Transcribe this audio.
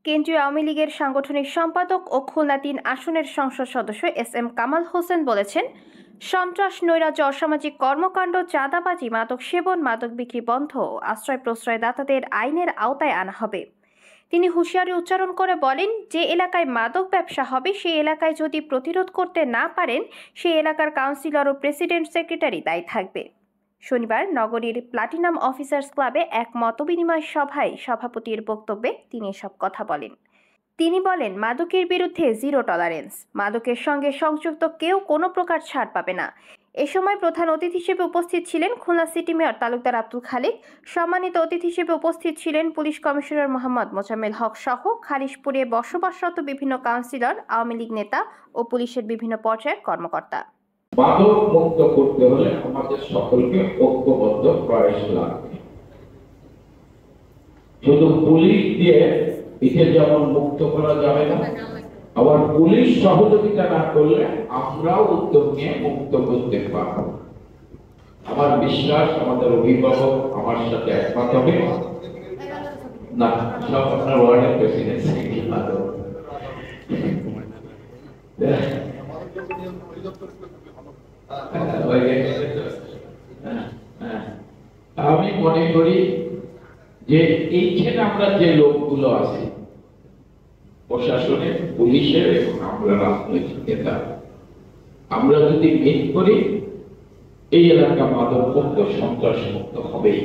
কেন্দ্রীয় আওয়ামী লীগের সাংগঠনিক সম্পাদক ও খুলনা ৩ আসনের সংসদ সদস্য এস.এম. কামাল হোসেন বলেছেন, সন্ত্রাস, নৈরাজ্য, অসামাজিক কর্মকাণ্ড, চাঁদাবাজি, মাদক সেবন, মাদক বিক্রি বন্ধ ও আশ্রয়-প্রশ্রয়দাতাদের আইনের আওতায় আনা হবে। তিনি হুঁশিয়ারি উচ্চারণ করে বলেন, যে এলাকায় মাদক ব্যবসা হবে সেই এলাকায় যদি প্রতিরোধ করতে না পারেন, সেই এলাকার কাউন্সিলর ও প্রেসিডেন্ট সেক্রেটারি দায়ী থাকবে। শনিবার নগরীর প্লাটিনাম অফিসার্স ক্লাবে এক মতবিনিময় সভায় সভাপতির বক্তব্যে তিনি এসব কথা বলেন। তিনি বলেন, মাদকের বিরুদ্ধে জিরো টলারেন্স, মাদকের সঙ্গে সংযুক্ত কেউ কোনো প্রকার ছাড় পাবে না। এ সময় প্রধান অতিথি হিসেবে উপস্থিত ছিলেন খুলনা সিটি মেয়র তালুকদার আব্দুল খালেক। সম্মানিত অতিথি হিসেবে উপস্থিত ছিলেন পুলিশ কমিশনার মোহাম্মদ মোজাম্মেল হক সহ খালিশপুরে বসবাসরত বিভিন্ন কাউন্সিলর, আওয়ামী লীগ নেতা ও পুলিশের বিভিন্ন পর্যায়ের কর্মকর্তা। মাদক মুক্ত করতে হলে আমাদের সকলকে ঐক্যবদ্ধ প্রয়াস লাগবে। শুধু পুলিশ দিয়ে এটা যেমন মুক্ত করা যাবে না, আবার পুলিশ সহযোগিতা না করলে আমরাও উদ্যোগ নিয়ে মুক্ত করতে পারব। আমার বিশ্বাস আমাদের অভিভাবক আমার সাথে একমত হবে। না, সব আপনার ওয়ার্ডের প্রেসিডেন্ট আমি মনে করি যে এইখানে আমরা যে লোকগুলো আছে প্রশাসনের, পুলিশের এবং আমরা রাজনৈতিক নেতা, আমরা যদি মিট করি এই এলাকা মাদক মুক্ত, সন্ত্রাস মুক্ত হবেই।